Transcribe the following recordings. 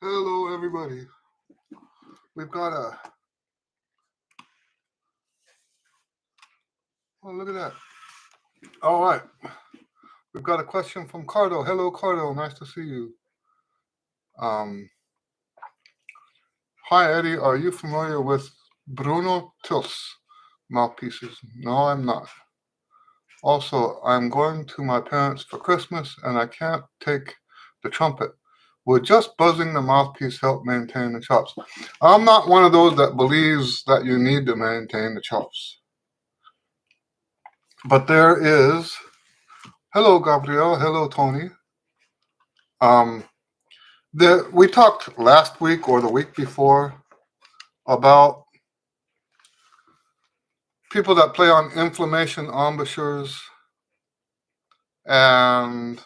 Hello, everybody. We've got oh, look at that. All right. We've got a question from Cardo. Hello, Cardo. Nice to see you. Hi, Eddie. Are you familiar with Bruno Tils mouthpieces? No, I'm not. Also, I'm going to my parents for Christmas and I can't take the trumpet. Would just buzzing the mouthpiece help maintain the chops? I'm not one of those that believes that you need to maintain the chops. But there is. Hello, Gabriel. Hello, Tony. We talked last week or the week before about people that play on inflammation embouchures, and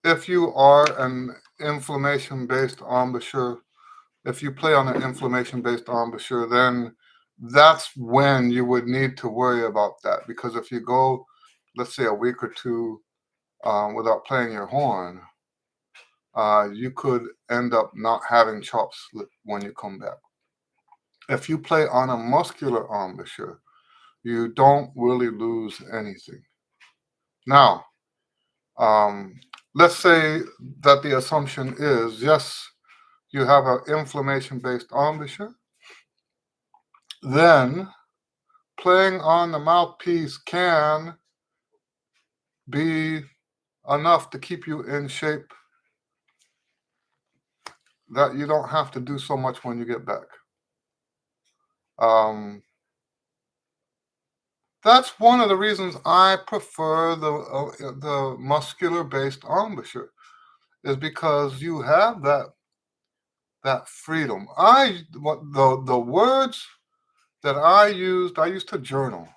if you are an inflammation-based embouchure, if you play on an inflammation-based embouchure, then that's when you would need to worry about that. Because if you go, let's say, a week or two without playing your horn, you could end up not having chops when you come back. If you play on a muscular embouchure, you don't really lose anything. Now, let's say that the assumption is, yes, you have an inflammation-based embouchure, then playing on the mouthpiece can be enough to keep you in shape that you don't have to do so much when you get back. That's one of the reasons I prefer the muscular-based embouchure, is because you have that freedom. The words that I used to journal.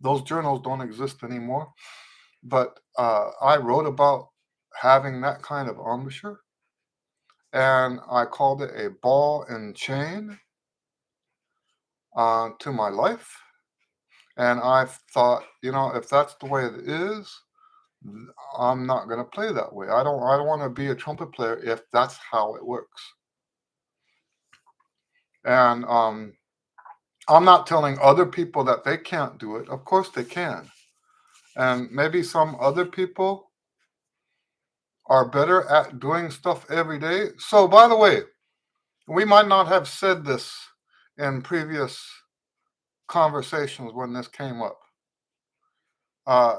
Those journals don't exist anymore, but I wrote about having that kind of embouchure, and I called it a ball and chain to my life. And I thought, if that's the way it is, I'm not going to play that way. I don't want to be a trumpet player if that's how it works. And I'm not telling other people that they can't do it. Of course they can. And maybe some other people are better at doing stuff every day. So, by the way, we might not have said this in previous conversations when this came up.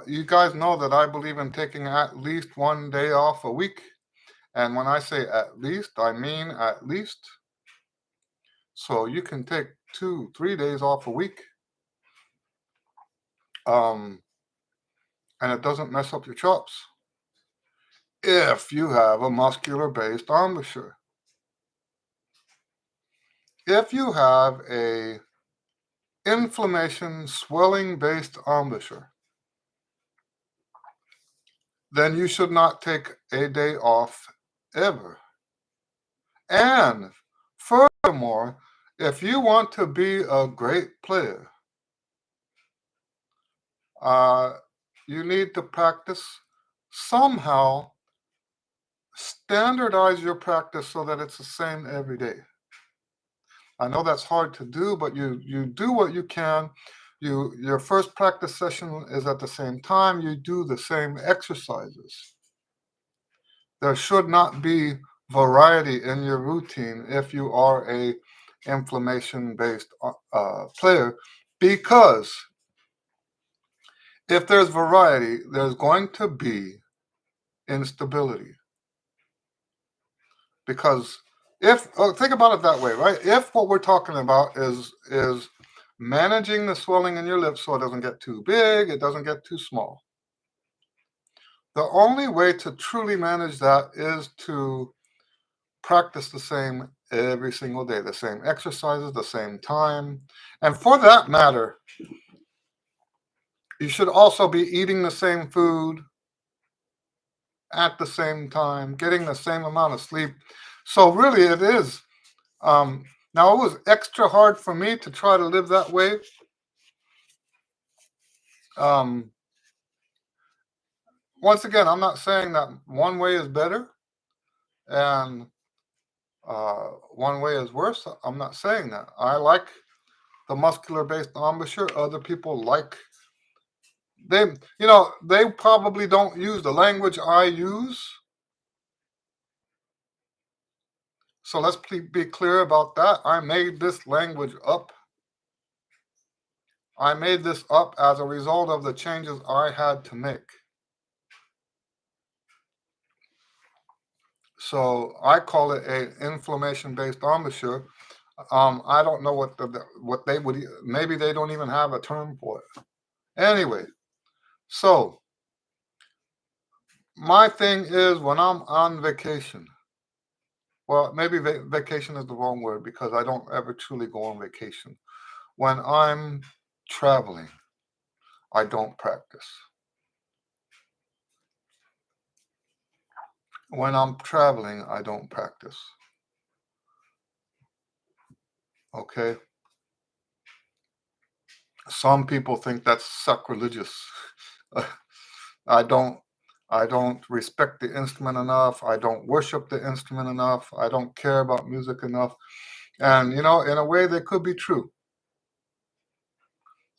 You guys know that I believe in taking at least one day off a week. And when I say at least, I mean at least. So you can take 2-3 days off a week. And it doesn't mess up your chops if you have a muscular-based embouchure. If you have a inflammation swelling-based embouchure, then you should not take a day off ever. And furthermore, if you want to be a great player, you need to practice somehow. Standardize your practice so that it's the same every day. I know that's hard to do, but you do what you can. Your first practice session is at the same time. You do the same exercises. There should not be variety in your routine if you are a inflammation based player, because if there's variety, there's going to be instability. Because if think about it that way, right? If what we're talking about is managing the swelling in your lips so it doesn't get too big, it doesn't get too small. The only way to truly manage that is to practice the same every single day, the same exercises, the same time. And for that matter, you should also be eating the same food at the same time, getting the same amount of sleep. So really it is. Now, it was extra hard for me to try to live that way. Um, Once again, I'm not saying that one way is better and one way is worse. I'm not saying that. I like the muscular based embouchure. Other people like they, they probably don't use the language I use. So let's be clear about that. I made this language up. I made this up as a result of the changes I had to make. So I call it a inflammation-based embouchure. I don't know what they would, maybe they don't even have a term for it. Anyway, so my thing is when I'm on vacation, well, maybe vacation is the wrong word because I don't ever truly go on vacation. When I'm traveling, I don't practice. When I'm traveling, I don't practice. Okay? Some people think that's sacrilegious. I don't I don't respect the instrument enough. I don't worship the instrument enough. I don't care about music enough. And in a way that could be true.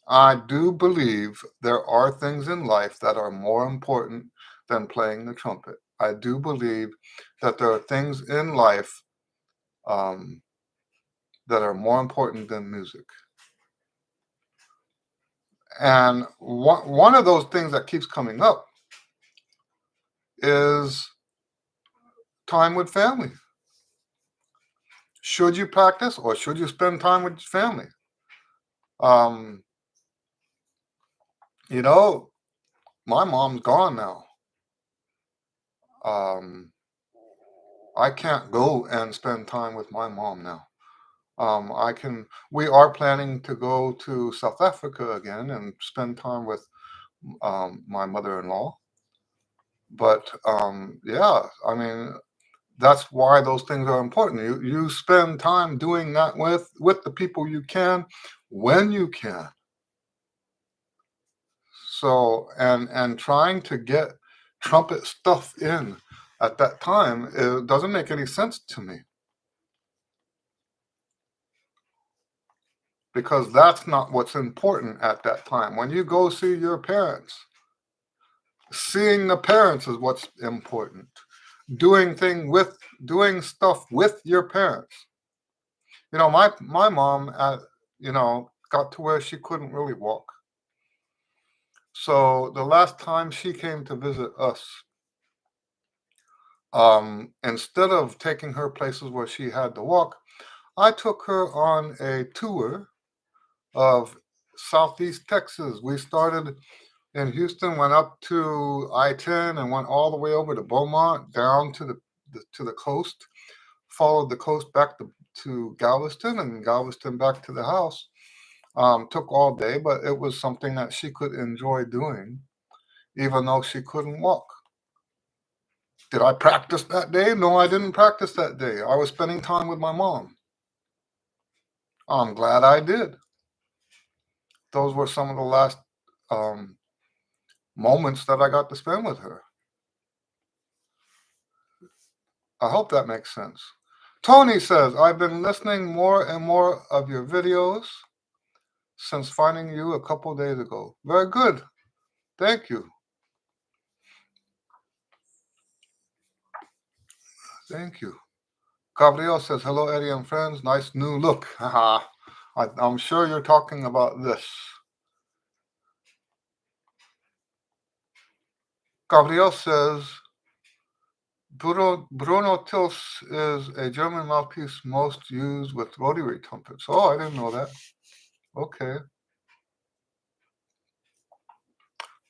I do believe there are things in life that are more important than playing the trumpet. I do believe that there are things in life um, that are more important than music. And one of those things that keeps coming up is time with family. Should you practice or should you spend time with family? Um, you know, my mom's gone now. Um, I can't go and spend time with my mom now. We are planning to go to South Africa again and spend time with my mother-in-law. But yeah, I mean, that's why those things are important. You spend time doing that with the people you can when you can. So and trying to get trumpet stuff in at that time, it doesn't make any sense to me because that's not what's important at that time. When you go see your parents, seeing the parents is what's important. Doing stuff with your parents. My mom got to where she couldn't really walk. So the last time she came to visit us, instead of taking her places where she had to walk, I took her on a tour of Southeast Texas. We started in Houston, went up to I-10 and went all the way over to Beaumont, down to the coast, followed the coast back to Galveston, and Galveston back to the house. Took all day, but it was something that she could enjoy doing, even though she couldn't walk. Did I practice that day? No, I didn't practice that day. I was spending time with my mom. I'm glad I did. Those were some of the last um, moments that I got to spend with her. I hope that makes sense. Tony says, I've been listening more and more of your videos since finding you a couple days ago. Very good. Thank you. Thank you. Gabriel says, hello, Eddie and friends. Nice new look. Haha. I'm sure you're talking about this. Gabriel says, Bruno Tils is a German mouthpiece most used with rotary trumpets. Oh, I didn't know that. Okay.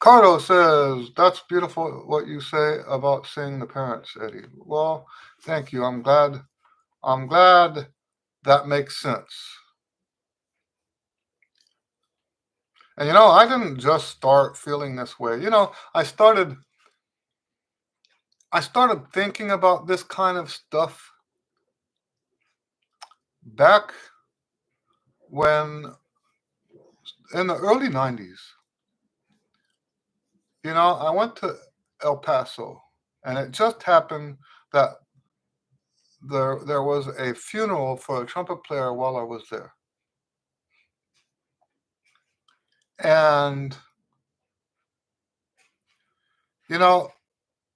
Cardo says, that's beautiful what you say about seeing the parents, Eddie. Well, thank you. I'm glad that makes sense. And I didn't just start feeling this way. I started thinking about this kind of stuff back when in the early 90s. I went to El Paso, and it just happened that there was a funeral for a trumpet player while I was there. And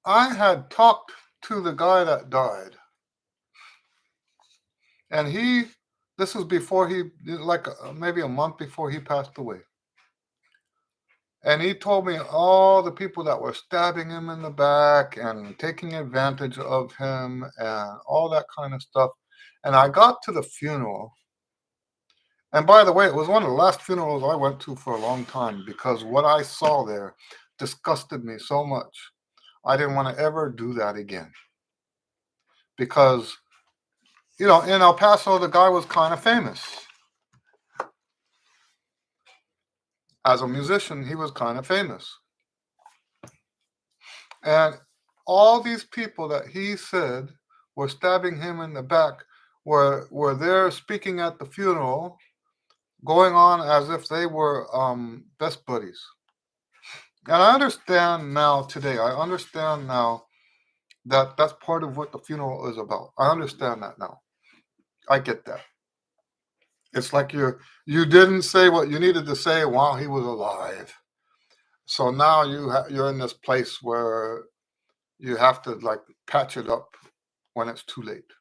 I had talked to the guy that died, and this was before like maybe a month before he passed away. And he told me all the people that were stabbing him in the back and taking advantage of him and all that kind of stuff. And I got to the funeral. And by the way, it was one of the last funerals I went to for a long time because what I saw there disgusted me so much. I didn't want to ever do that again. Because, in El Paso, the guy was kind of famous. As a musician, he was kind of famous. And all these people that he said were stabbing him in the back were there speaking at the funeral, going on as if they were best buddies. And I understand now today, that that's part of what the funeral is about. I understand that now. I get that. It's like you didn't say what you needed to say while he was alive. So now you're in this place where you have to like patch it up when it's too late.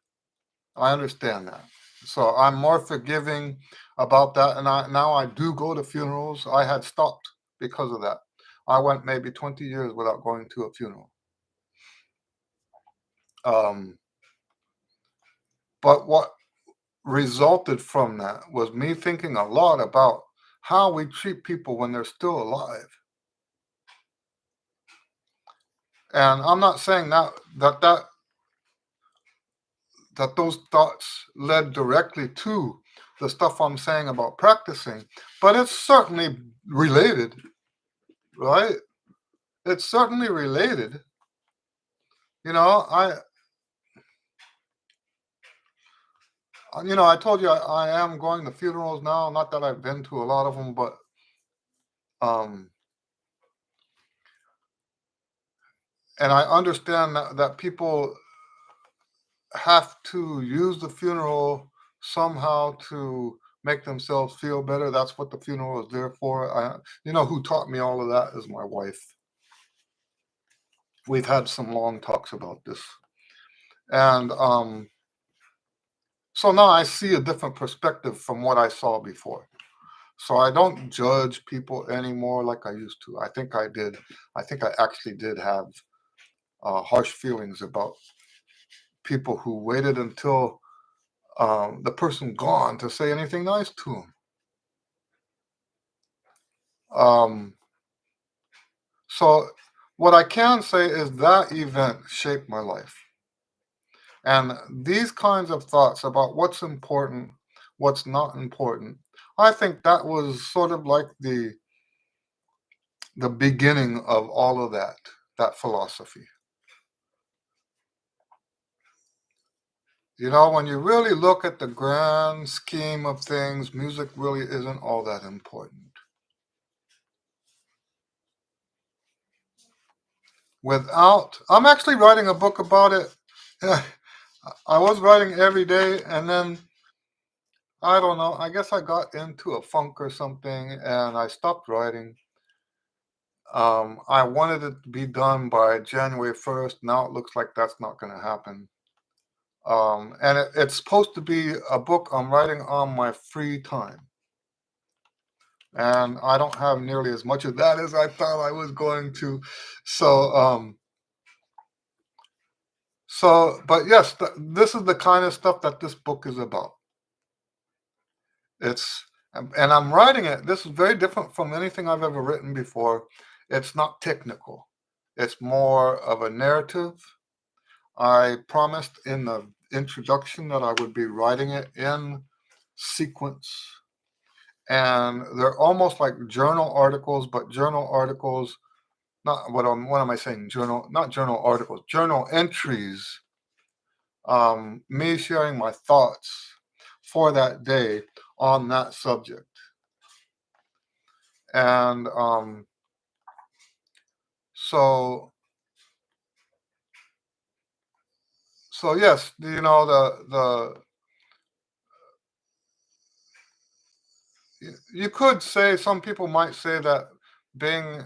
I understand that. So I'm more forgiving about that. And now I do go to funerals. I had stopped because of that. I went maybe 20 years without going to a funeral. But what resulted from that was me thinking a lot about how we treat people when they're still alive. And I'm not saying that those thoughts led directly to the stuff I'm saying about practicing, but it's certainly related, right? It's certainly related. I told you I am going to funerals now. Not that I've been to a lot of them, but and I understand that people have to use the funeral somehow to make themselves feel better. That's what the funeral is there for. Who taught me all of that is my wife. We've had some long talks about this. And so now I see a different perspective from what I saw before. So I don't judge people anymore like I used to. I think I did. I think I actually did have harsh feelings about people who waited until the person gone to say anything nice to them. So what I can say is that event shaped my life. And these kinds of thoughts about what's important, what's not important, I think that was sort of like the beginning of all of that philosophy. When you really look at the grand scheme of things, music really isn't all that important. I'm actually writing a book about it. I was writing every day, and then I don't know. I guess I got into a funk or something, and I stopped writing. I wanted it to be done by January 1st. Now it looks like that's not going to happen. And it's supposed to be a book I'm writing on my free time. And I don't have nearly as much of that as I thought I was going to. So, but yes, this is the kind of stuff that this book is about. And I'm writing it. This is very different from anything I've ever written before. It's not technical. It's more of a narrative. I promised in the introduction that I would be writing it in sequence. And they're almost like journal articles, but journal articles, not what am I saying? Not journal articles, journal entries. Me sharing my thoughts for that day on that subject. And so yes, the you could say, some people might say that being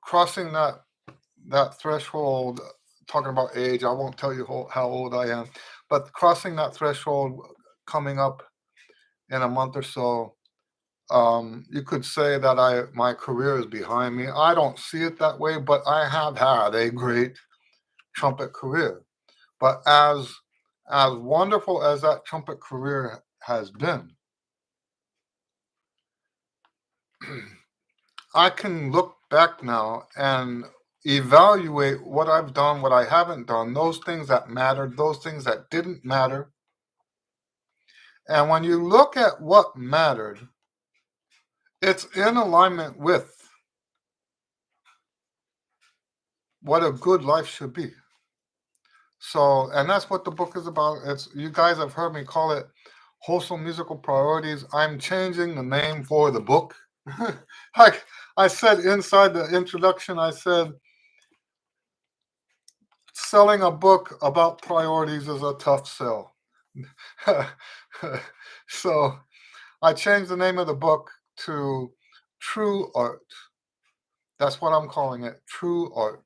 crossing that threshold, talking about age, I won't tell you how old I am, but crossing that threshold coming up in a month or so, you could say that my career is behind me. I don't see it that way, but I have had a great trumpet career. But as wonderful as that trumpet career has been, I can look back now and evaluate what I've done, what I haven't done, those things that mattered, those things that didn't matter. And when you look at what mattered, it's in alignment with what a good life should be. So, and that's what the book is about. It's, you guys have heard me call it Wholesome Musical Priorities. I'm changing the name for the book. Like I said inside the introduction, I said selling a book about priorities is a tough sell. So I changed the name of the book to True Art. That's what I'm calling it, True Art.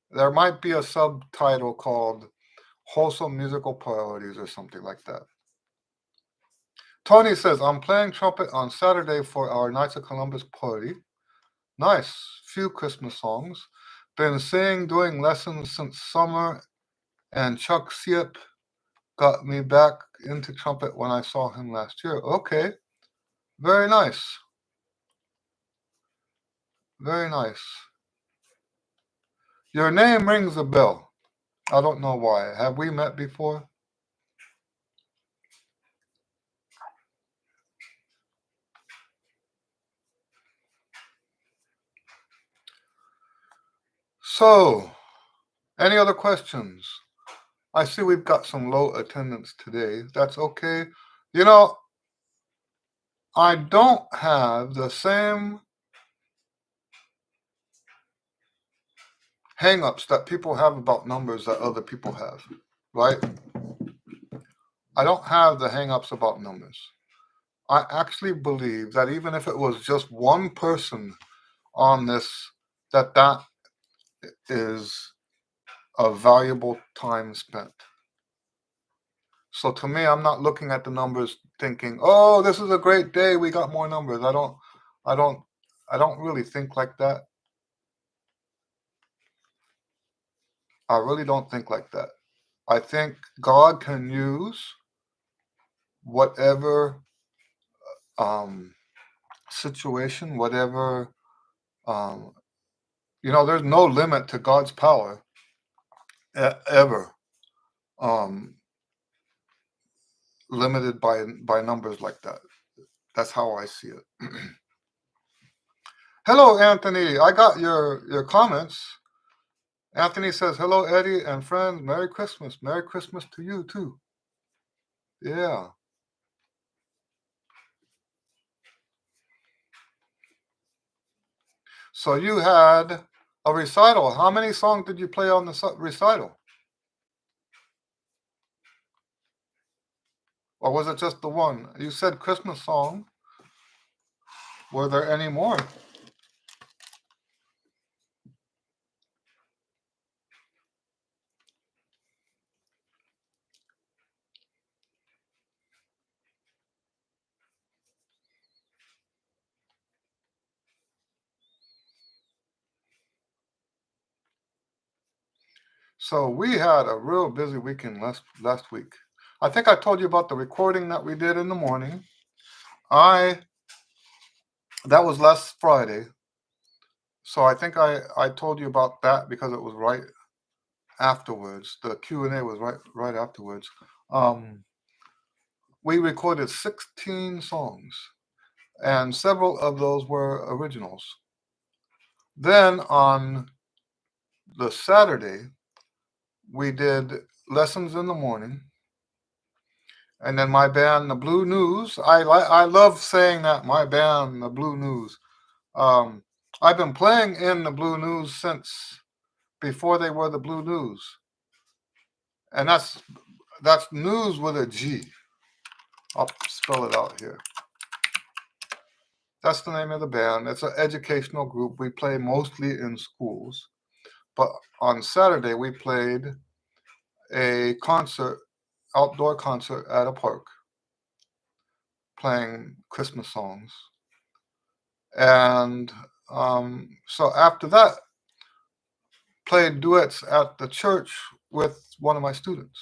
There might be a subtitle called Wholesome Musical Priorities or something like that. Tony says, I'm playing trumpet on Saturday for our Knights of Columbus party. Nice. Few Christmas songs. Been singing, doing lessons since summer, and Chuck Siep got me back into trumpet when I saw him last year. Okay. Very nice. Very nice. Your name rings a bell. I don't know why. Have we met before? So, any other questions? I see we've got some low attendance today. That's okay. You know, I don't have the same hang-ups that people have about numbers that other people have, right? I don't have the hang-ups about numbers. I actually believe that even if it was just one person on this, that is a valuable time spent. So to me, I'm not looking at the numbers thinking, "Oh, this is a great day. We got more numbers." I don't really think like that. I really don't think like that. I think God can use whatever situation, whatever there's no limit to God's power ever, um, limited by numbers like that. That's how I see it. Hello, Anthony. I got your comments. Anthony says, hello, Eddie and friends. Merry Christmas. Merry Christmas to you, too. Yeah. So you had a recital. How many songs did you play on the recital? Or was it just the one? You said Christmas song. Were there any more? So we had a real busy weekend last week. I think I told you about the recording that we did in the morning. I That was last Friday. So I think I told you about that because it was right afterwards. The Q and A was right afterwards. Um, we recorded 16 songs, and several of those were originals. Then on the Saturday, we did lessons in the morning, and then my band, the Blue News. I love saying that, my band, the Blue News. Um, I've been playing in the Blue News since before they were the Blue News, and that's news with a G. I'll spell it out here. That's the name of the band. It's an educational group. We play mostly in schools, but on Saturday we played a concert, outdoor concert at a park, playing Christmas songs. And so after that, played duets at the church with one of my students.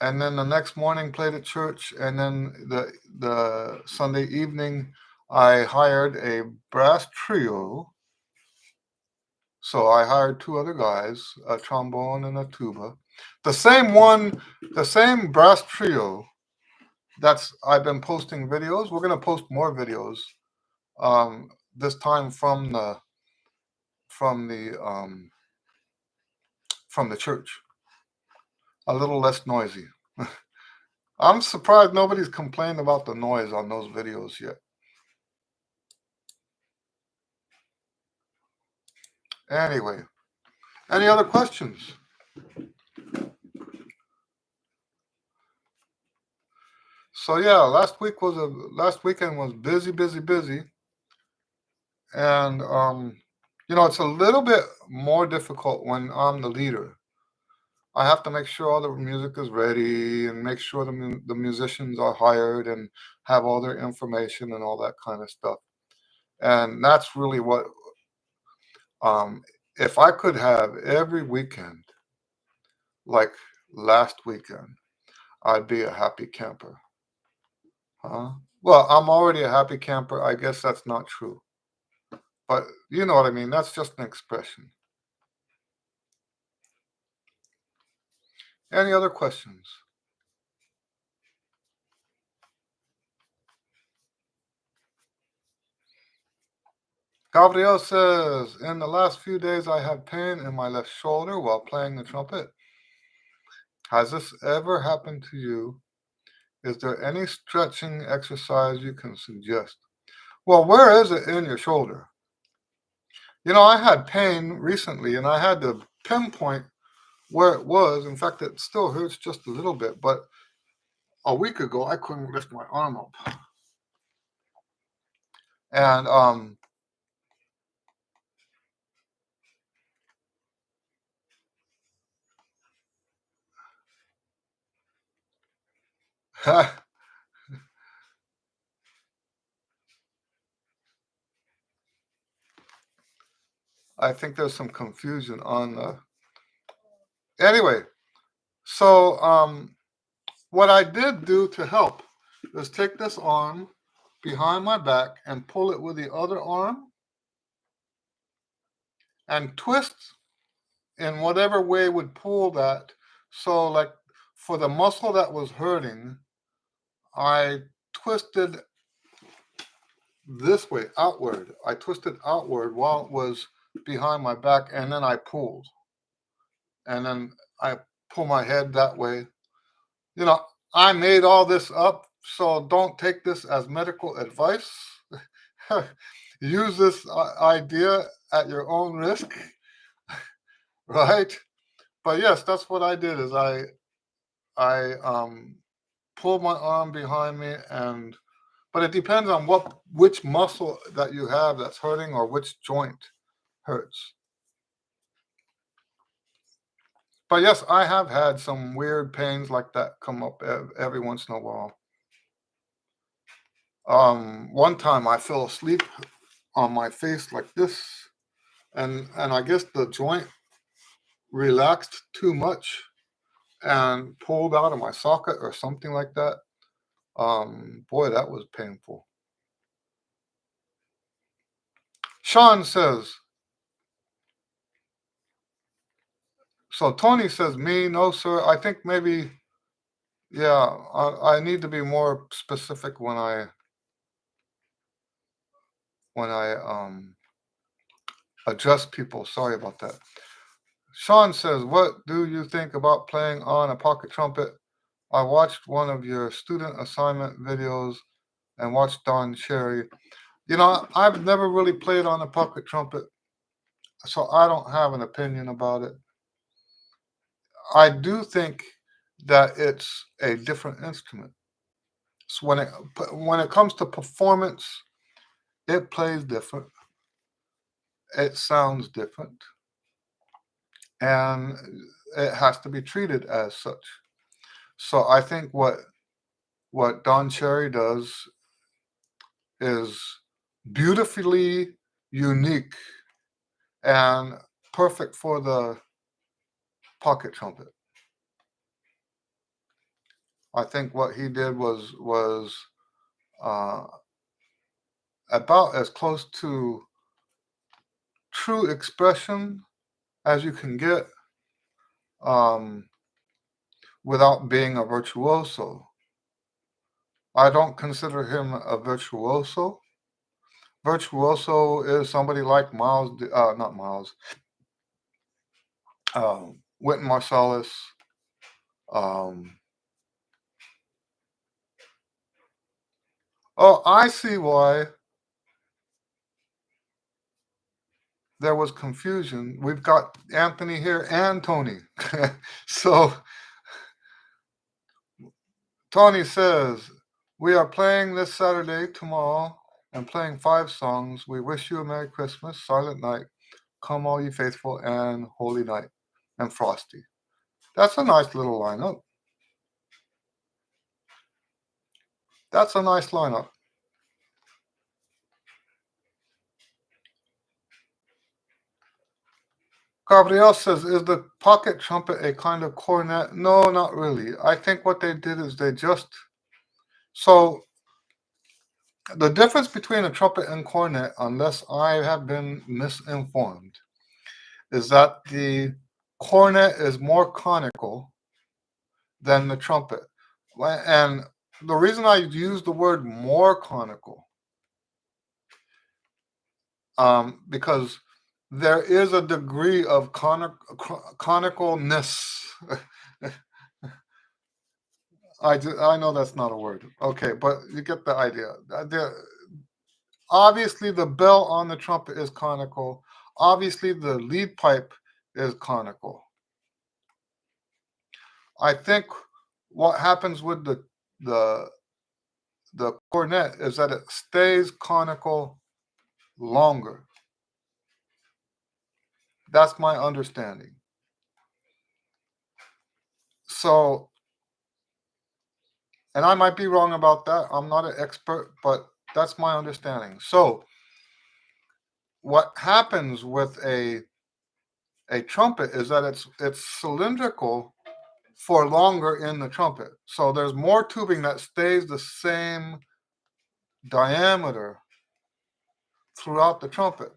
And then the next morning played at church, and then the Sunday evening I hired a brass trio. So I hired two other guys, a trombone and a tuba. The same brass trio that's I've been posting videos. We're gonna post more videos this time from the um, from the church. A little less noisy. I'm surprised nobody's complained about the noise on those videos yet. Anyway, any other questions? So yeah, last weekend was busy, busy, busy, and it's a little bit more difficult when I'm the leader. I have to make sure all the music is ready and make sure the musicians are hired and have all their information and all that kind of stuff. And that's really what um, if I could have every weekend like last weekend, I'd be a happy camper. Huh? Well, I'm already a happy camper. I guess that's not true. But you know what I mean. That's just an expression. Any other questions? Gabriel says, in the last few days, I have pain in my left shoulder while playing the trumpet. Has this ever happened to you? Is there any stretching exercise you can suggest? Well, where is it in your shoulder? I had pain recently and I had to pinpoint where it was. In fact, it still hurts just a little bit, but a week ago, I couldn't lift my arm up. And I think there's some confusion on anyway. So what I did do to help is take this arm behind my back and pull it with the other arm and twist in whatever way would pull that. So like for the muscle that was hurting, I twisted this way outward. I twisted outward while it was behind my back, and then I pulled. And then I pull my head that way. You know, I made all this up, so don't take this as medical advice. Use this idea at your own risk, right? But yes, that's what I did. Is I pulled my arm behind me, and but it depends on which muscle that you have that's hurting or which joint hurts. But yes, I have had some weird pains like that come up every once in a while. One time I fell asleep on my face like this, and I guess the joint relaxed too much and pulled out of my socket or something like that. Boy, that was painful. Sean says, so Tony says, me, no, sir. I think maybe, yeah, I need to be more specific when I address people. Sorry about that. Sean says, what do you think about playing on a pocket trumpet? I watched one of your student assignment videos and watched Don Cherry. I've never really played on a pocket trumpet, so I don't have an opinion about it. I do think that it's a different instrument. So when it comes to performance, it plays different. It sounds different, and it has to be treated as such. So I think what Don Cherry does is beautifully unique and perfect for the pocket trumpet. I think what he did was uh, about as close to true expression as you can get, um, without being a virtuoso. I don't consider him a virtuoso. Virtuoso is somebody like not Miles, Wynton Marsalis. Um, oh, I see why there was confusion. We've got Anthony here and Tony. So Tony says, we are playing this Saturday, tomorrow, and playing 5 songs. We wish you a Merry Christmas, Silent Night, Come All Ye Faithful, and Holy Night, and Frosty. That's a nice little lineup. That's a nice lineup. Gabriel says, is the pocket trumpet a kind of cornet? No, not really. I think what they did is so the difference between a trumpet and cornet, unless I have been misinformed, is that the cornet is more conical than the trumpet. And the reason I use the word more conical, because there is a degree of conicalness. I know that's not a word. Okay, but you get the idea. Obviously, the bell on the trumpet is conical. Obviously, the lead pipe is conical. I think what happens with the the cornet is that it stays conical longer. That's my understanding. So, and I might be wrong about that. I'm not an expert, but that's my understanding. So, what happens with a trumpet is that it's cylindrical for longer in the trumpet. So there's more tubing that stays the same diameter throughout the trumpet.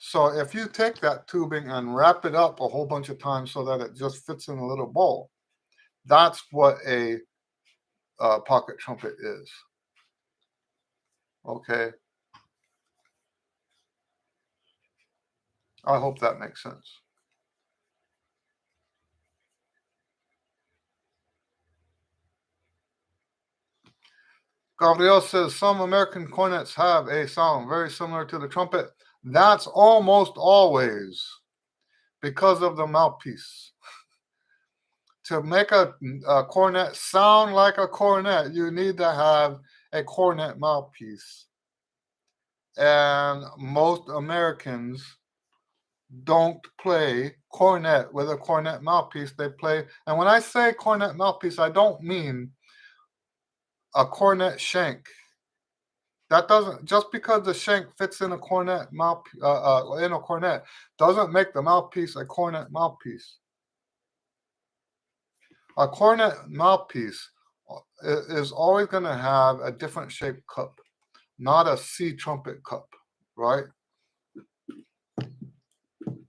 So if you take that tubing and wrap it up a whole bunch of times so that it just fits in a little bowl, that's what a pocket trumpet is. Okay. I hope that makes sense. Gabriel says some American cornets have a sound very similar to the trumpet. That's almost always because of the mouthpiece. to make a cornet sound like a cornet, you need to have a cornet mouthpiece. And most Americans don't play cornet with a cornet mouthpiece. They play, and when I say cornet mouthpiece, I don't mean a cornet shank. That doesn't, just because the shank fits in a cornet in a cornet doesn't make the mouthpiece a cornet mouthpiece. A cornet mouthpiece is always going to have a different shaped cup, not a C trumpet cup, right?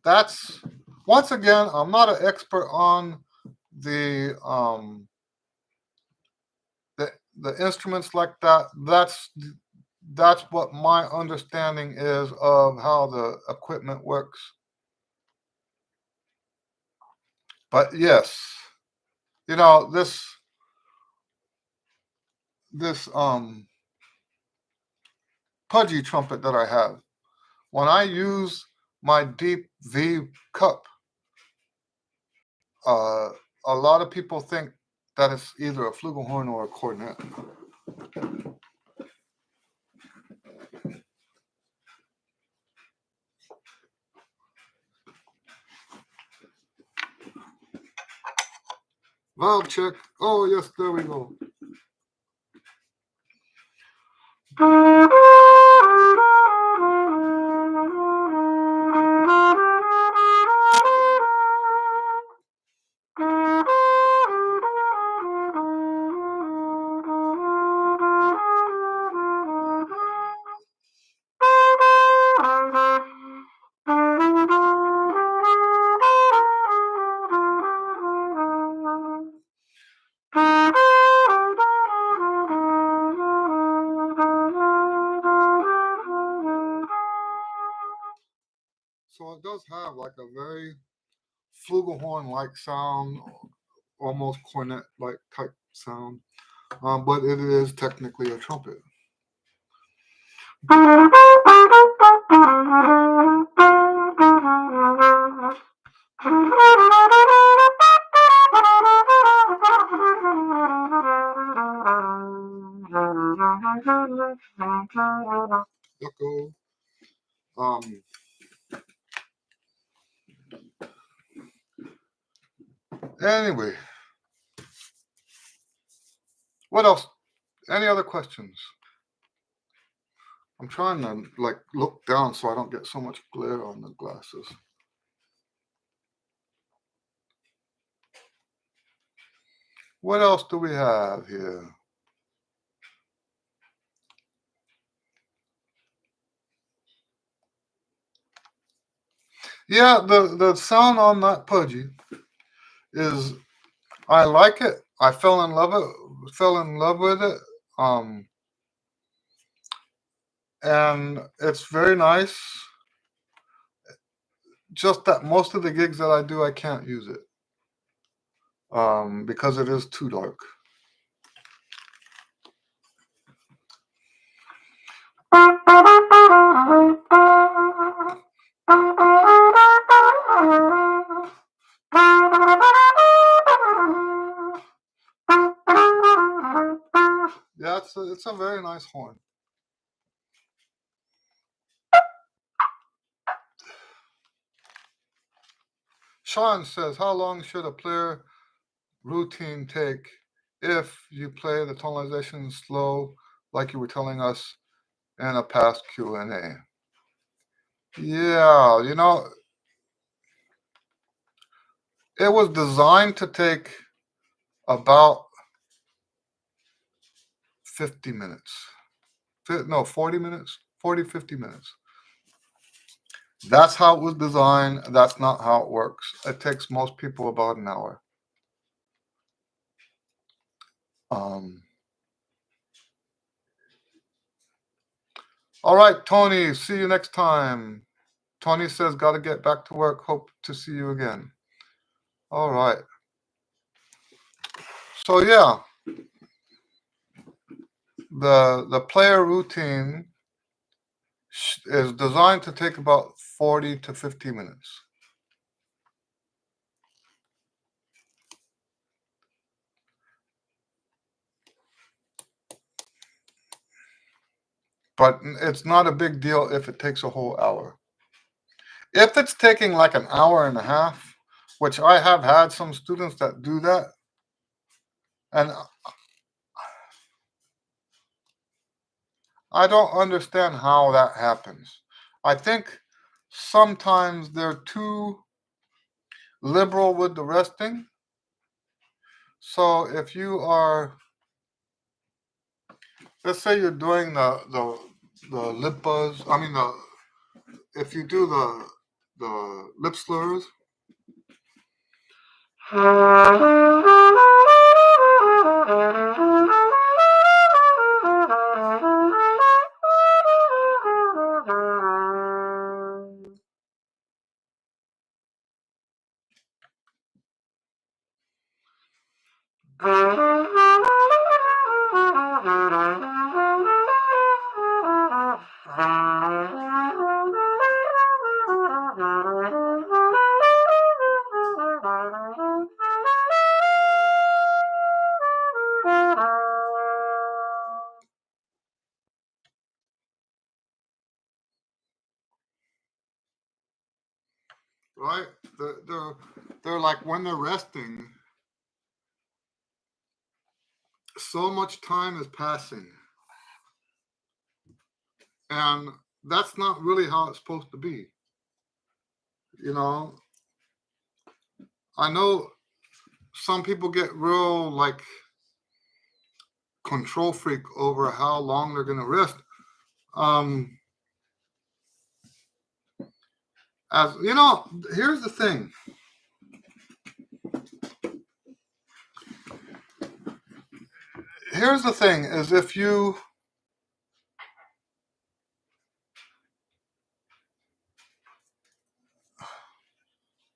That's, once again, I'm not an expert on the instruments like that. That's what my understanding is of how the equipment works. But yes, you know, this pudgy trumpet that I have, when I use my deep V cup, a lot of people think that it's either a flugelhorn or a cornet. Valve check. Oh, yes, there we go. So it does have like a very flugelhorn-like sound, almost cornet-like type sound, but it is technically a trumpet. Echo. Anyway, what else? Any other questions? I'm trying to like look down so I don't get so much glare on the glasses. What else do we have here? Yeah, the sound on that pudgy is, I like it. I fell in love with it. And it's very nice. Just that most of the gigs that I do, I can't use it because it is too dark. Yeah, it's a very nice horn. Sean says, how long should a player routine take if you play the tonalization slow, like you were telling us in a past Q and A? Yeah, you know, it was designed to take about 50 minutes. No, 40 minutes, 40, 50 minutes. That's how it was designed. That's not how it works. It takes most people about an hour. All right, Tony, see you next time. Tony says, got to get back to work. Hope to see you again. All right. So, yeah, the player routine is designed to take about 40 to 50 minutes. but it's not a big deal if it takes a whole hour. If it's taking like an hour and a half, which I have had some students that do that, and I don't understand how that happens. I think sometimes they're too liberal with the resting. So if you are, let's say you're doing the lip buzz. I mean if you do the lip slurs. Right? They're like when they're resting, so much time is passing. And that's not really how it's supposed to be. You know, I know some people get real like control freak over how long they're gonna rest. Um as you know, here's the thing. Here's the thing is if you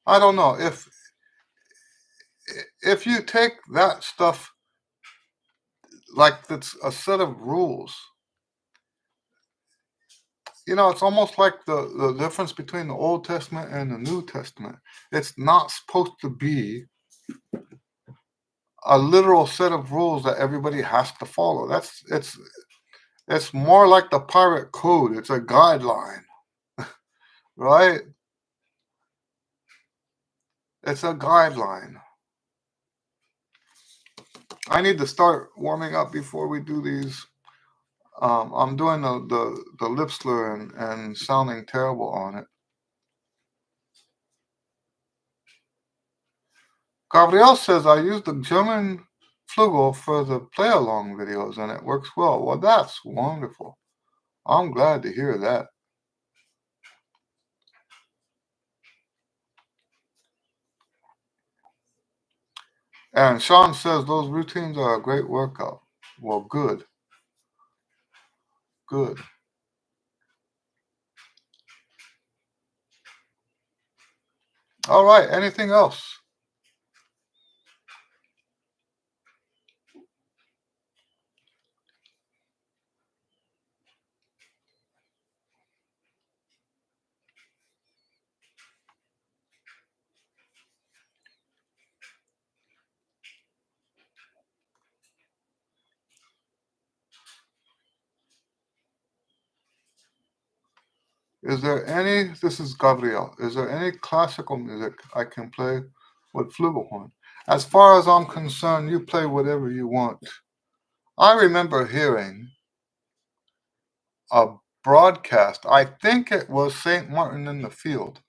I don't know if you take that stuff like it's a set of rules. You know, it's almost like the difference between the Old Testament and the New Testament. It's not supposed to be a literal set of rules that everybody has to follow. It's more like the pirate code. It's a guideline, right? It's a guideline. I need to start warming up before we do these. I'm doing the lip slur and sounding terrible on it. Gabrielle says I use the German flugel for the play along videos and it works well. Well, that's wonderful. I'm glad to hear that. And Sean says those routines are a great workout. Well, good. Good. All right. Anything else? This is Gabriel, is there any classical music I can play with flugelhorn? As far as I'm concerned, you play whatever you want. I remember hearing a broadcast, I think it was St. Martin in the Field,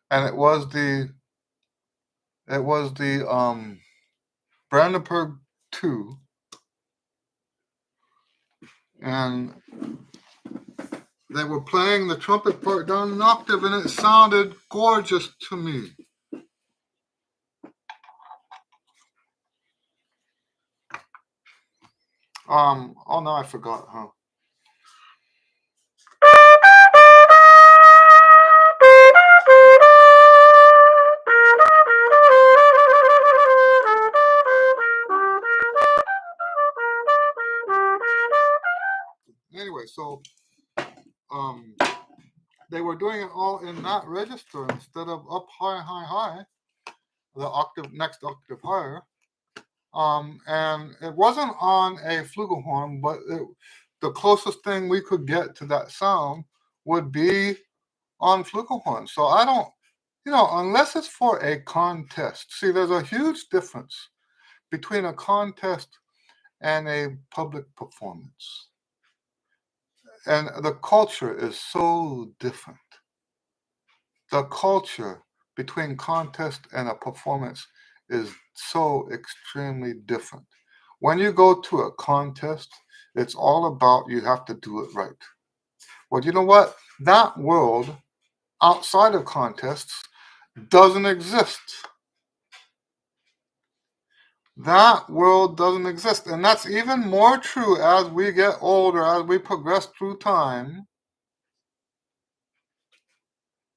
and it was the Brandenburg 2, and they were playing the trumpet part down an octave, and it sounded gorgeous to me. Oh no, I forgot, huh? Anyway, so um, they were doing it all in that register instead of up high, high, high, the octave next octave higher. And it wasn't on a flugelhorn, but the closest thing we could get to that sound would be on flugelhorn. So I don't, unless it's for a contest. See, there's a huge difference between a contest and a public performance. And the culture is so different. The culture between contest and a performance is so extremely different. When you go to a contest, it's all about you have to do it right. Well, you know what? That world outside of contests doesn't exist. That world doesn't exist. And that's even more true as we get older, as we progress through time.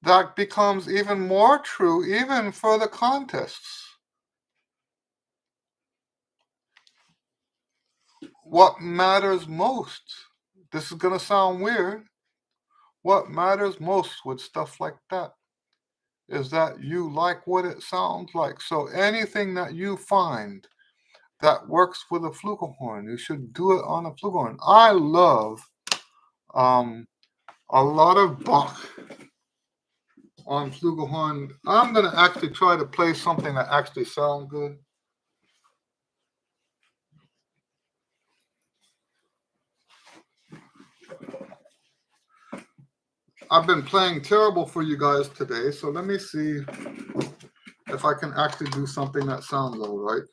That becomes even more true even for the contests. What matters most, this is going to sound weird, what matters most with stuff like that is that you like what it sounds like. So anything that you find that works with a flugelhorn, you should do it on a flugelhorn. I love a lot of Bach on flugelhorn. I'm going to actually try to play something that actually sounds good. I've been playing terrible for you guys today, so let me see if I can actually do something that sounds all right.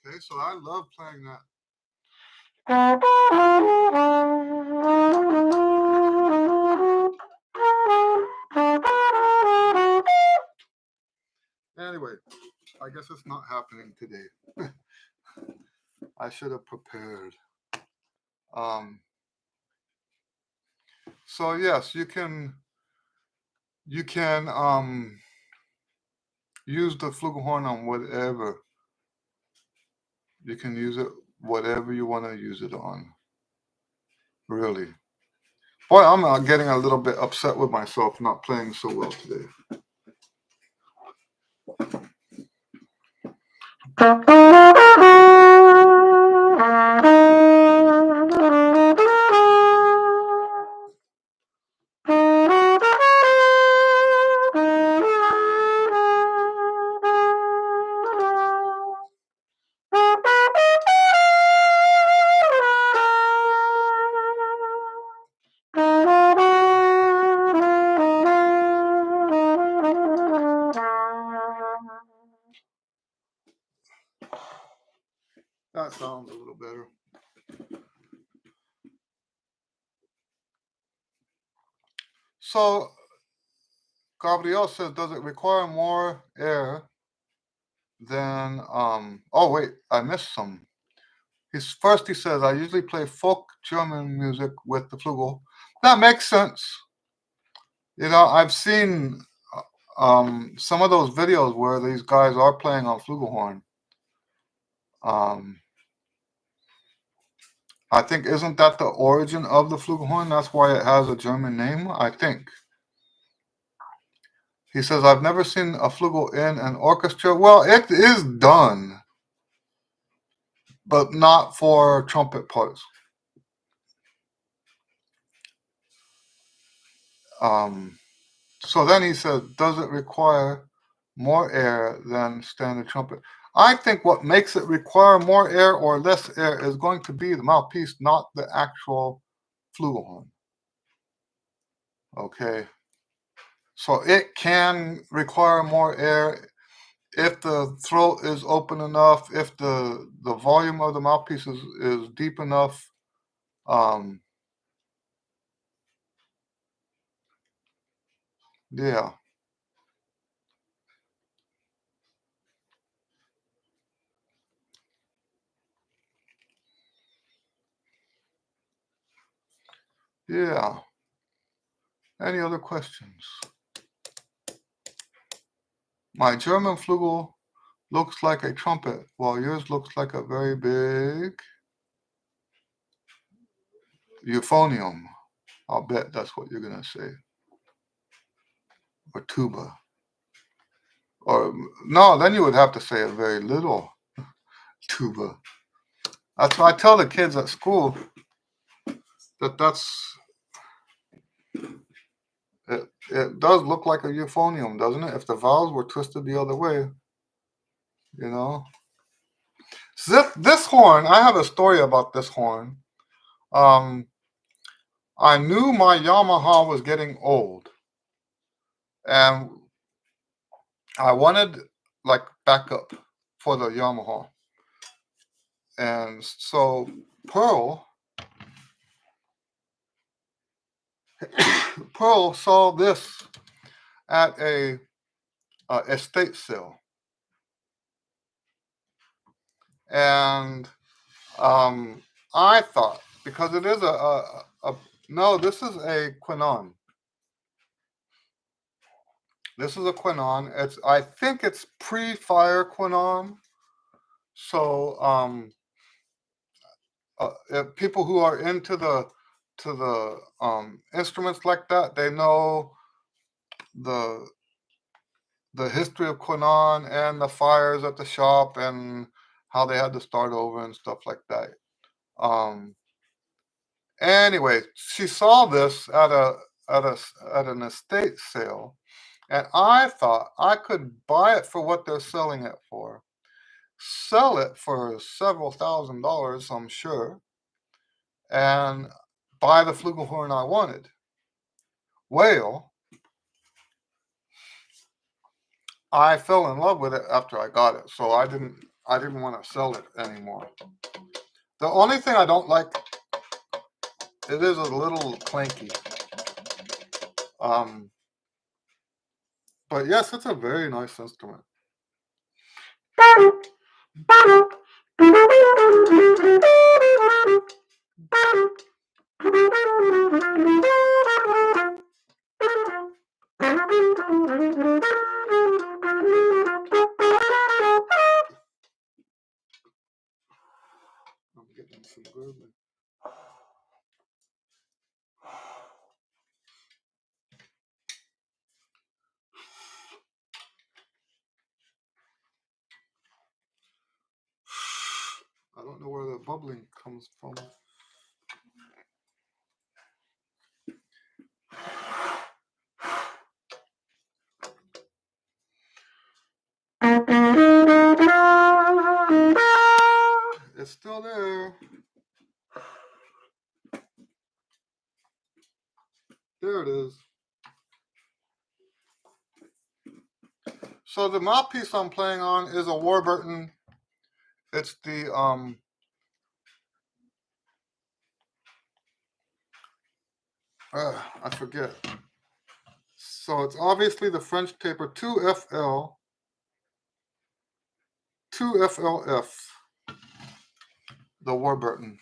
Okay, so I love playing that. Anyway, I guess it's not happening today. I should have prepared. So yes, you can use the flugelhorn on whatever. You can use it whatever you want to use it on. Really. Boy, I'm getting a little bit upset with myself not playing so well today. That sounds a little better. So, Gabriel says, does it require more air than, oh wait, I missed some. He says, I usually play folk German music with the flugel. That makes sense. I've seen some of those videos where these guys are playing on flugelhorn. I think, isn't that the origin of the flugelhorn? That's why it has a German name, I think. He says, I've never seen a flugel in an orchestra. Well, it is done, but not for trumpet parts. So then he says, does it require more air than standard trumpet? I think what makes it require more air or less air is going to be the mouthpiece, not the actual flugelhorn. Okay. So it can require more air if the throat is open enough, if the volume of the mouthpiece is deep enough. Yeah. Yeah. Any other questions? My German flugel looks like a trumpet, while yours looks like a very big euphonium. I'll bet that's what you're going to say. Or tuba. Or no, then you would have to say a very little tuba. That's why I tell the kids at school that's it does look like a euphonium, doesn't it? If the vowels were twisted the other way, you know. This horn, I have a story about this horn. I knew my Yamaha was getting old, and I wanted like backup for the Yamaha. And so Pearl saw this at a estate sale, and I thought, because it is no, this is a Quinon. This is a Quinon. I think it's pre-fire Quinon. So people who are into the instruments like that, they know the history of Quinon and the fires at the shop and how they had to start over and stuff like that. Anyway, she saw this at an estate sale, and I thought I could buy it for what they're selling it for, sell it for several $1,000s, I'm sure, and buy the flugelhorn I wanted. Well, I fell in love with it after I got it, so I didn't want to sell it anymore. The only thing I don't like, it is a little clanky. But yes, it's a very nice instrument. I'm getting some gurgling. I don't know where the bubbling comes from. It's still there. There it is. So the mouthpiece I'm playing on is a Warburton. It's the I forget. So it's obviously the French taper 2FL, 2FLF, the Warburton.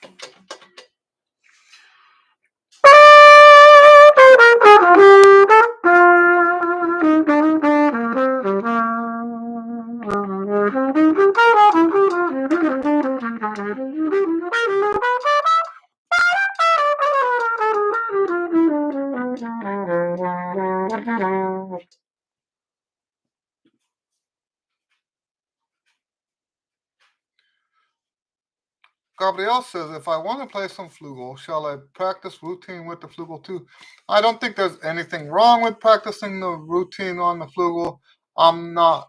Gabrielle says, if I want to play some flugel, shall I practice routine with the flugel too? I don't think there's anything wrong with practicing the routine on the flugel. I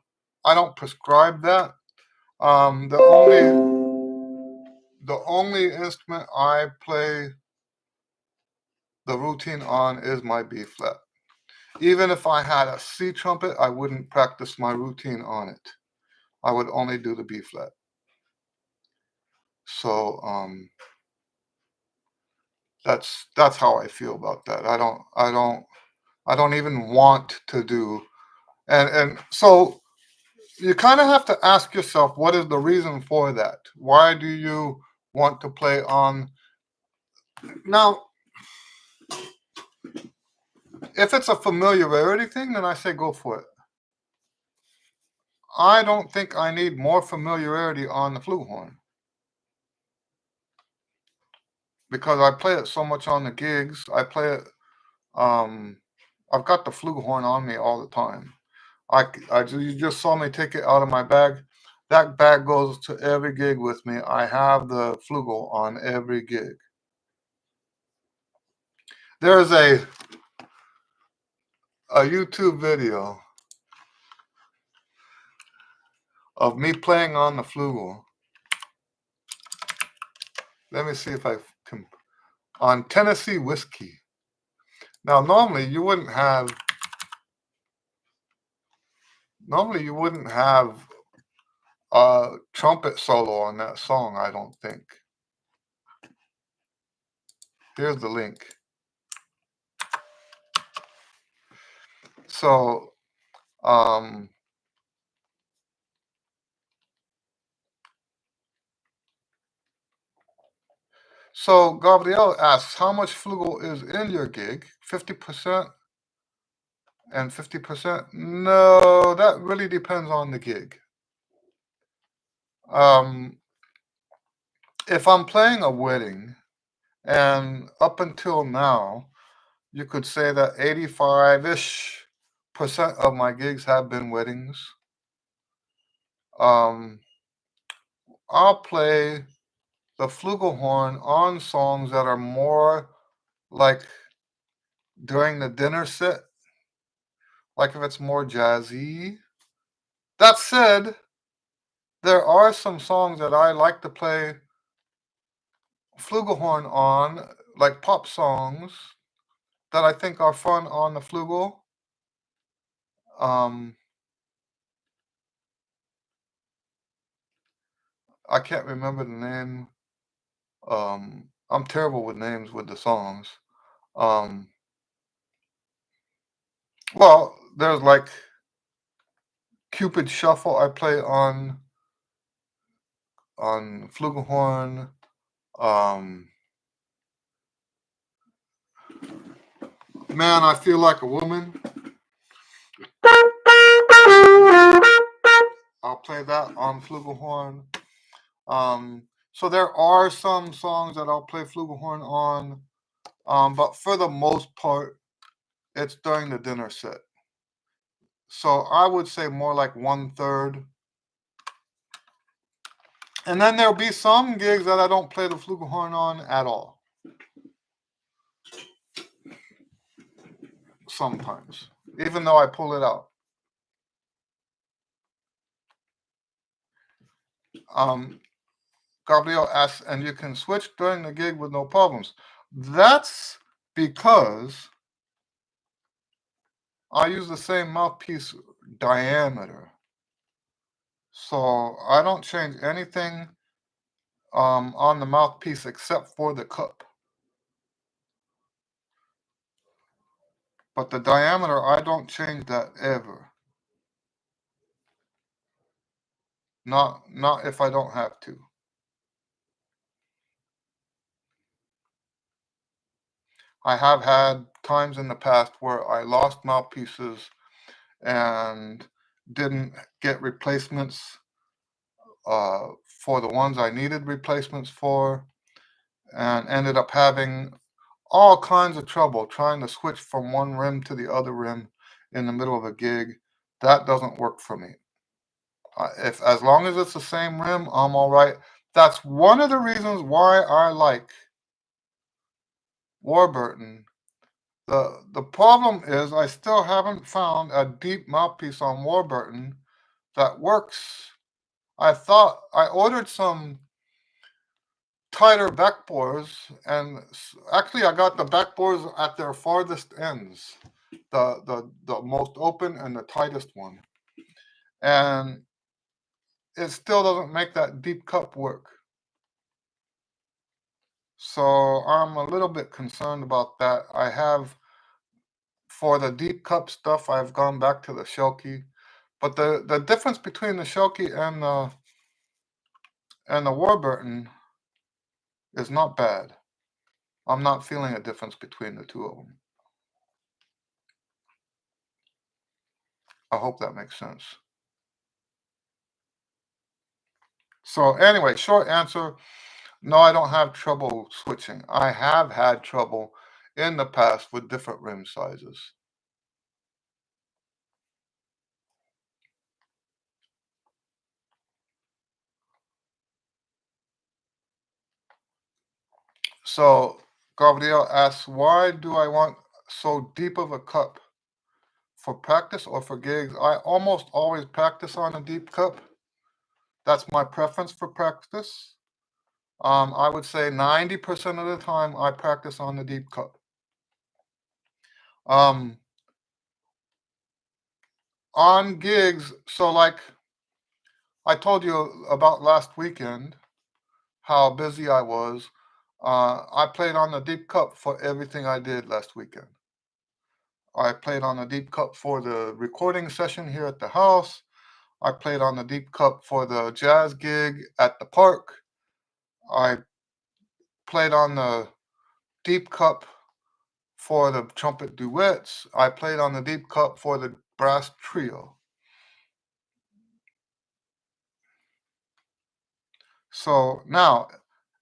don't prescribe that. The only instrument I play the routine on is my B flat. Even if I had a C trumpet, I wouldn't practice my routine on it. I would only do the B flat. So that's how I feel about that. I don't even want to do, and so you kind of have to ask yourself, what is the reason for that? Why do you want to play on? Now, If it's a familiarity thing, then I say go for it. I don't think I need more familiarity on the flugelhorn because I play it so much on the gigs. I play it. Um, I've got the flugelhorn on me all the time. You just saw me take it out of my bag. That bag goes to every gig with me. I have the flugel on every gig. There's a YouTube video of me playing on the flugel. Let me see if I can on Tennessee whiskey. Now normally you wouldn't have a trumpet solo on that song, I don't think. Here's the link. So so Gabrielle asks, how much flugel is in your gig? 50% and 50%? No, that really depends on the gig. If I'm playing a wedding, and up until now, you could say that 85-ish% of my gigs have been weddings. Um, I'll play the flugelhorn on songs that are more like during the dinner set, like if it's more jazzy. That said, there are some songs that I like to play flugelhorn on, like pop songs that I think are fun on the flugel. Um, I can't remember the name. I'm terrible with names with the songs. Um, well, there's like Cupid Shuffle I play on flugelhorn. Man, I Feel Like a Woman. I'll play that on flugelhorn. So there are some songs that I'll play flugelhorn on, but for the most part, it's during the dinner set. So I would say more like 1/3. And then there'll be some gigs that I don't play the flugelhorn on at all. Sometimes, even though I pull it out. Gabriel asks, and you can switch during the gig with no problems. That's because I use the same mouthpiece diameter. So I don't change anything on the mouthpiece except for the cup. But the diameter, I don't change that ever. Not if I don't have to. I have had times in the past where I lost mouthpieces and didn't get replacements for the ones I needed replacements for, and ended up having all kinds of trouble trying to switch from one rim to the other rim in the middle of a gig. That doesn't work for me. If as long as it's the same rim, I'm all right. That's one of the reasons why I like Warburton. The problem is I still haven't found a deep mouthpiece on Warburton that works. I thought I ordered some tighter backbores, and actually I got the backbores at their farthest ends, the most open and the tightest one, and it still doesn't make that deep cup work. So I'm a little bit concerned about that. I have for the deep cup stuff, I've gone back to the Shelky, but the difference between the Shelky and the Warburton is not bad. I'm not feeling a difference between the two of them. I hope that makes sense. So anyway, short answer, no, I don't have trouble switching. I have had trouble in the past with different rim sizes. So Gabriel asks, why do I want so deep of a cup? For practice or for gigs? I almost always practice on a deep cup. That's my preference for practice. I would say 90% of the time I practice on the deep cup. Um, on gigs, so like I told you about last weekend, how busy I was. I played on the deep cup for everything I did last weekend. I played on the deep cup for the recording session here at the house. I played on the deep cup for the jazz gig at the park. I played on the deep cup for the trumpet duets. I played on the deep cup for the brass trio. So now,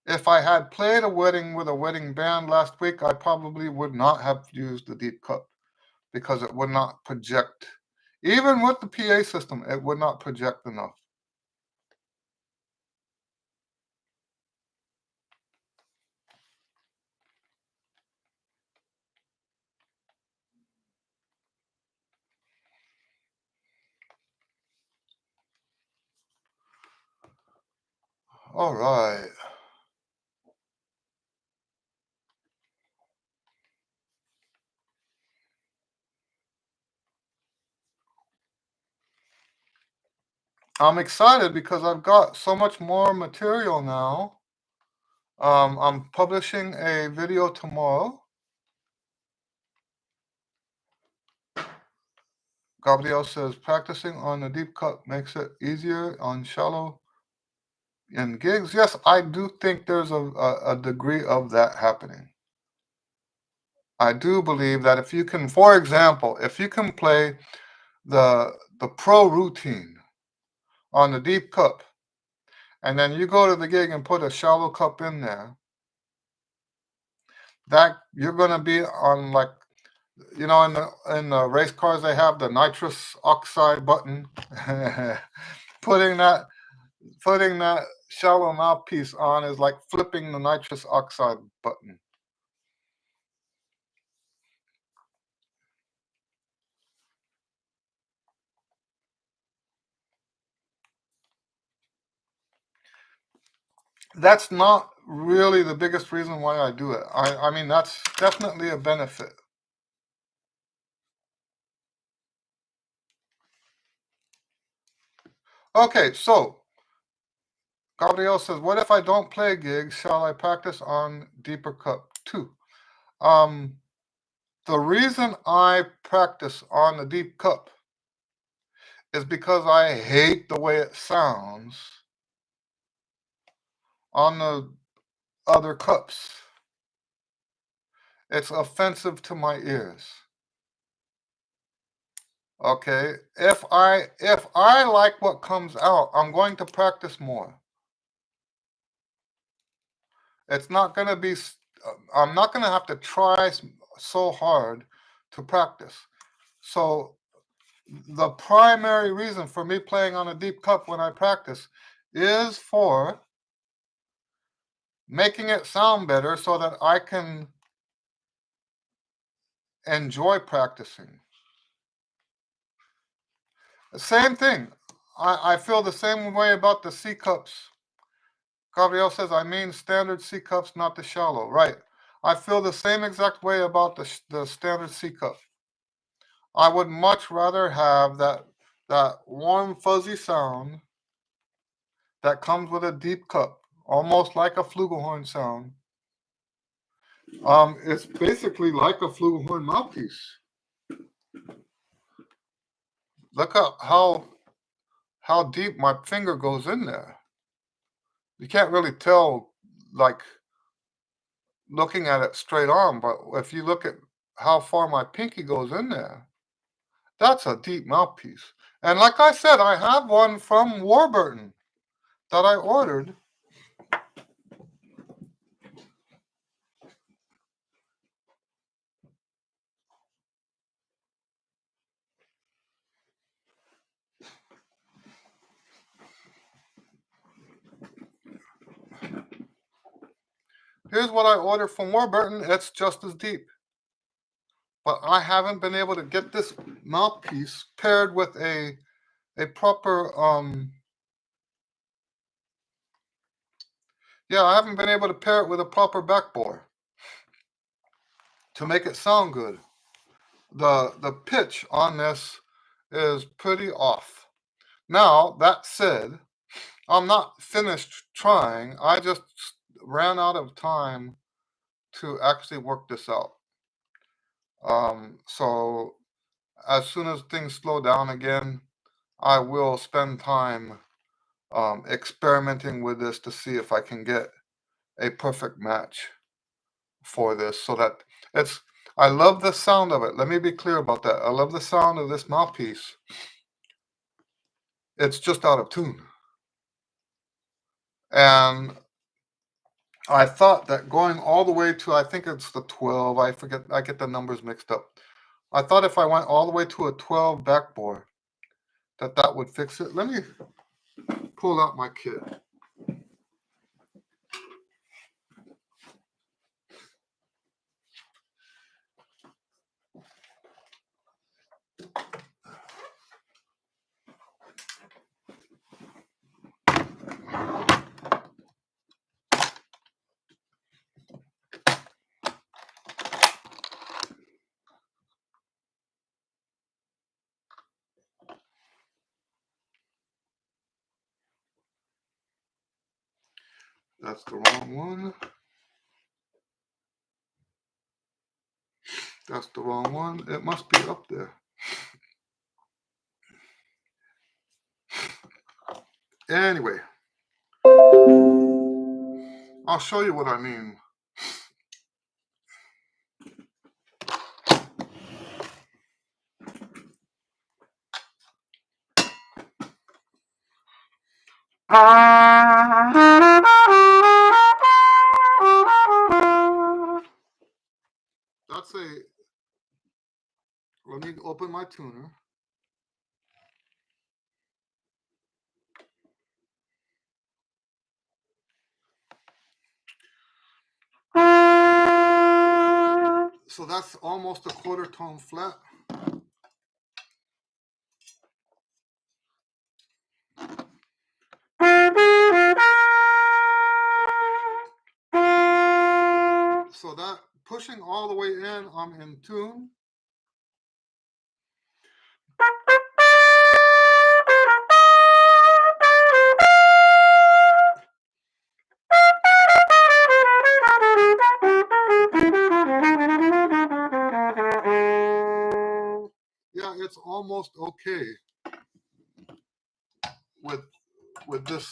if I had played a wedding with a wedding band last week, I probably would not have used the deep cup because it would not project. Even with the PA system, it would not project enough. All right. I'm excited because I've got so much more material now. I'm publishing a video tomorrow. Gabriel says practicing on the deep cut makes it easier on shallow in gigs. Yes, I do think there's a degree of that happening. I do believe that if you can, for example, if you can play the pro routine on the deep cup, and then you go to the gig and put a shallow cup in there, that you're gonna be on like in the race cars they have the nitrous oxide button. putting that putting that shallow mouthpiece on is like flipping the nitrous oxide button. That's not really the biggest reason why I do it. I mean that's definitely a benefit. Okay, so Gabriel says, what if I don't play gigs? Shall I practice on deeper cup too? Um, the reason I practice on the deep cup is because I hate the way it sounds on the other cups. It's offensive to my ears. Okay, if I like what comes out, I'm going to practice more. It's not going to be. I'm not going to have to try so hard to practice. So the primary reason for me playing on a deep cup when I practice is for making it sound better so that I can enjoy practicing. Same thing. I feel the same way about the C cups. Gabriel says, I mean standard C cups, not the shallow. Right. I feel the same exact way about the standard C cup. I would much rather have that warm, fuzzy sound that comes with a deep cup, almost like a flugelhorn sound. It's basically like a flugelhorn mouthpiece. Look at how deep my finger goes in there. You can't really tell, like looking at it straight on, but if you look at how far my pinky goes in there, That's a deep mouthpiece. And like I said, I have one from Warburton that I ordered. Here's what I ordered from Warburton. It's just as deep. But I haven't been able to get this mouthpiece paired with a proper yeah, I haven't been able to pair it with a proper backbore to make it sound good. The pitch on this is pretty off. Now, that said, I'm not finished trying. I just ran out of time to actually work this out. So as soon as things slow down again, I will spend time experimenting with this to see if I can get a perfect match for this so that it's I love the sound of it. Let me be clear about that. I love the sound of this mouthpiece. It's just out of tune. And I thought that going all the way to, I think it's the 12, I forget, I get the numbers mixed up. I thought if I went all the way to a 12 backbore, that would fix it. Let me pull out my kit. That's the wrong one. That's the wrong one. It must be up there. Anyway, I'll show you what I mean. That's a, let me open my tuner. So that's almost a quarter tone flat. So that pushing all the way in, I'm in tune. Yeah, it's almost okay with this.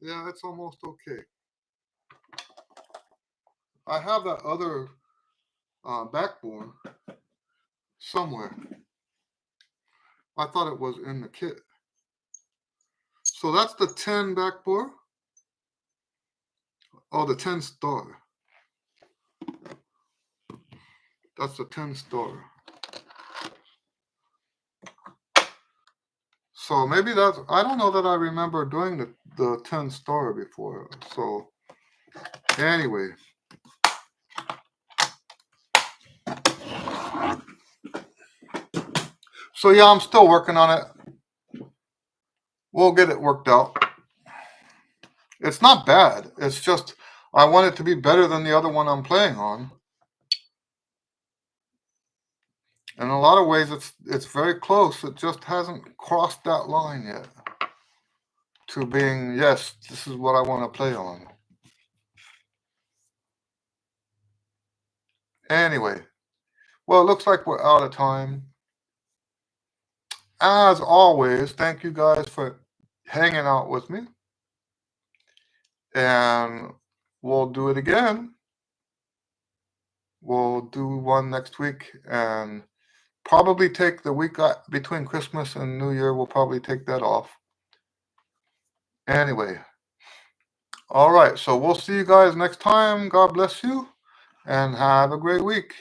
Yeah, it's almost okay. I have that other backbore somewhere. I thought it was in the kit. So that's the 10 backbore. Oh, the 10 star. That's the 10 star. So maybe that's, I don't know that I remember doing the 10 star before. So anyway. So yeah, I'm still working on it. We'll get it worked out. It's not bad. It's just I want it to be better than the other one I'm playing on. In a lot of ways, it's very close. It just hasn't crossed that line yet to being, yes, this is what I want to play on. Anyway, well, it looks like we're out of time. as always, thank you guys for hanging out with me. And we'll do it again. We'll do one next week and probably take the week between Christmas and New Year. We'll probably take that off. Anyway, all right. So we'll see you guys next time. God bless you and have a great week.